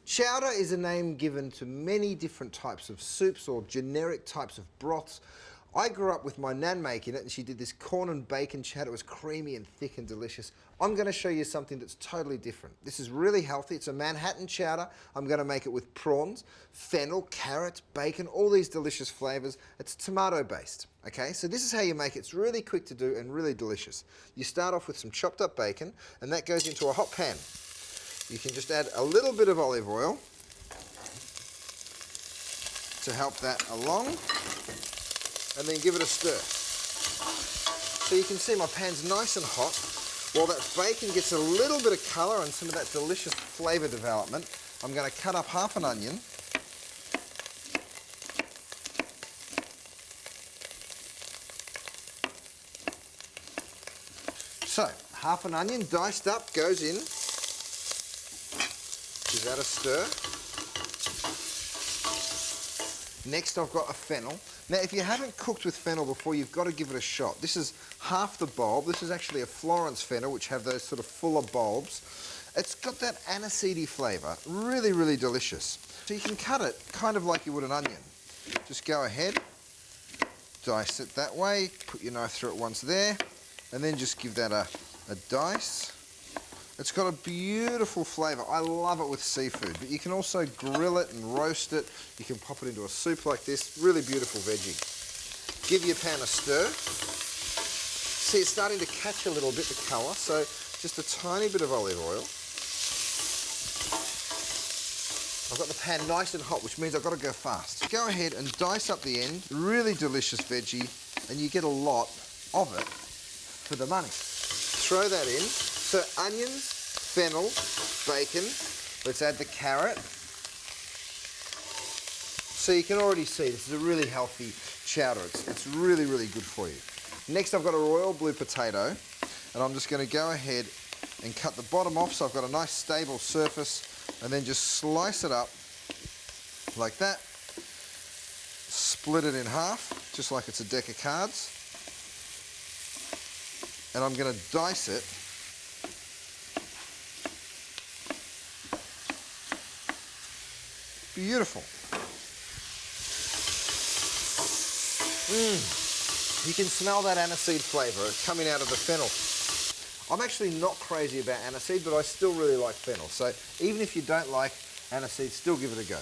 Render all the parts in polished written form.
Chowder is a name given to many different types of soups or generic types of broths. I grew up with my nan making it, and she did this corn and bacon chowder. It was creamy and thick and delicious. I'm going to show you something that's totally different. This is really healthy. It's a Manhattan chowder. I'm going to make it with prawns, fennel, carrots, bacon, all these delicious flavors. It's tomato based. Okay, so this is how you make it. It's really quick to do and really delicious. You start off with some chopped up bacon, and that goes into a hot pan. You can just add a little bit of olive oil to help that along, and then give it a stir. So you can see my pan's nice and hot. While that bacon gets a little bit of colour and some of that delicious flavour development, I'm going to cut up half an onion. So, half an onion diced up goes in. Give that a stir. Next I've got a fennel. Now if you haven't cooked with fennel before, you've got to give it a shot. This is half the bulb. This is actually a Florence fennel, which have those sort of fuller bulbs. It's got that aniseedy flavour, really, really delicious. So you can cut it kind of like you would an onion. Just go ahead, dice it that way, put your knife through it once there, and then just give that a dice. It's got a beautiful flavour. I love it with seafood, but you can also grill it and roast it. You can pop it into a soup like this. Really beautiful veggie. Give your pan a stir. See, it's starting to catch a little bit, the colour, so just a tiny bit of olive oil. I've got the pan nice and hot, which means I've got to go fast. Go ahead and dice up the end. Really delicious veggie, and you get a lot of it for the money. Throw that in. So onions, fennel, bacon. Let's add the carrot. So you can already see this is a really healthy chowder. It's really, really good for you. Next I've got a royal blue potato, and I'm just going to go ahead and cut the bottom off so I've got a nice stable surface, and then just slice it up like that. Split it in half, just like it's a deck of cards. And I'm going to dice it. Beautiful. You can smell that aniseed flavour. It's coming out of the fennel. I'm actually not crazy about aniseed, but I still really like fennel. So even if you don't like aniseed, still give it a go.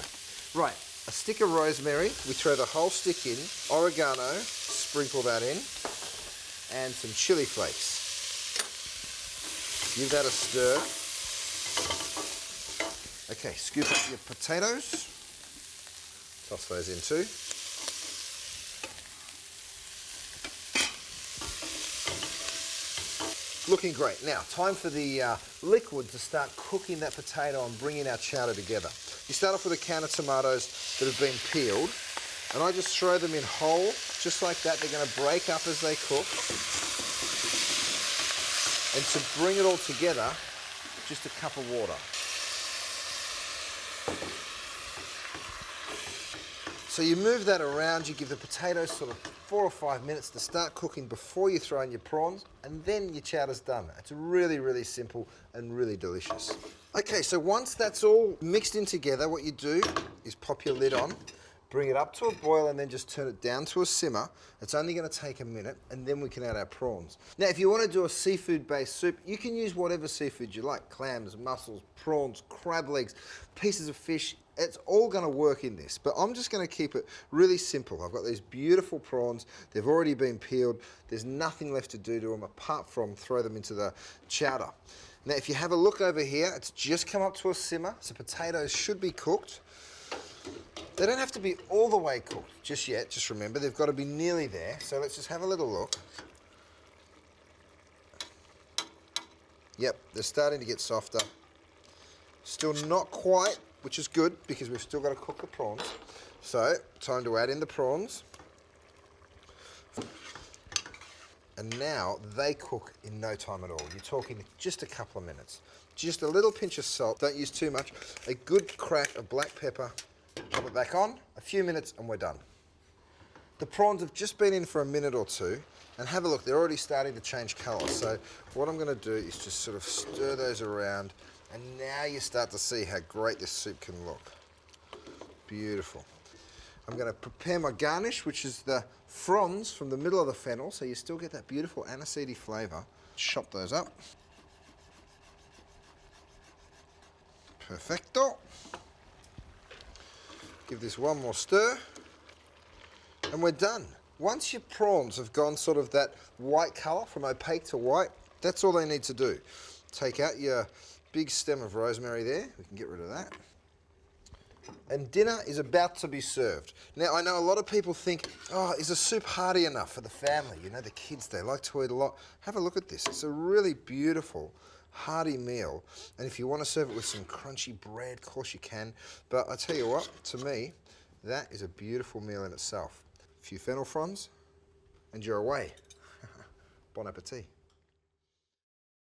Right, a stick of rosemary. We throw the whole stick in. Oregano, sprinkle that in. And some chili flakes. Give that a stir. Okay, scoop up your potatoes. Toss those in too. Looking great. Now, time for the liquid to start cooking that potato and bringing our chowder together. You start off with a can of tomatoes that have been peeled, and I just throw them in whole, just like that. They're going to break up as they cook. And to bring it all together, just a cup of water. So you move that around, you give the potatoes sort of 4 or 5 minutes to start cooking before you throw in your prawns, and then your chowder's done. It's really, really simple and really delicious. Okay, so once that's all mixed in together, what you do is pop your lid on, bring it up to a boil, and then just turn it down to a simmer. It's only going to take a minute, and then we can add our prawns. Now, if you want to do a seafood-based soup, you can use whatever seafood you like. Clams, mussels, prawns, crab legs, pieces of fish. It's all going to work in this, but I'm just going to keep it really simple. I've got these beautiful prawns. They've already been peeled. There's nothing left to do to them apart from throw them into the chowder. Now, if you have a look over here, it's just come up to a simmer, so potatoes should be cooked. They don't have to be all the way cooked just yet. Just remember, they've got to be nearly there. So let's just have a little look. Yep, they're starting to get softer. Still not quite, which is good because we've still got to cook the prawns. So, time to add in the prawns. And now they cook in no time at all. You're talking just a couple of minutes. Just a little pinch of salt, don't use too much. A good crack of black pepper. Pop it back on, a few minutes and we're done. The prawns have just been in for a minute or two, and have a look, they're already starting to change colour. So what I'm going to do is just sort of stir those around And now you start to see how great this soup can look. Beautiful. I'm going to prepare my garnish, which is the fronds from the middle of the fennel, so you still get that beautiful aniseedy flavour. Chop those up. Perfecto. Give this one more stir, and we're done. Once your prawns have gone sort of that white colour, from opaque to white, that's all they need to do. Take out your big stem of rosemary there. We can get rid of that. And dinner is about to be served. Now, I know a lot of people think, oh, is the soup hearty enough for the family? You know, the kids, they like to eat a lot. Have a look at this. It's a really beautiful, hearty meal. And if you want to serve it with some crunchy bread, of course you can. But I tell you what, to me, that is a beautiful meal in itself. A few fennel fronds, and you're away. Bon appetit.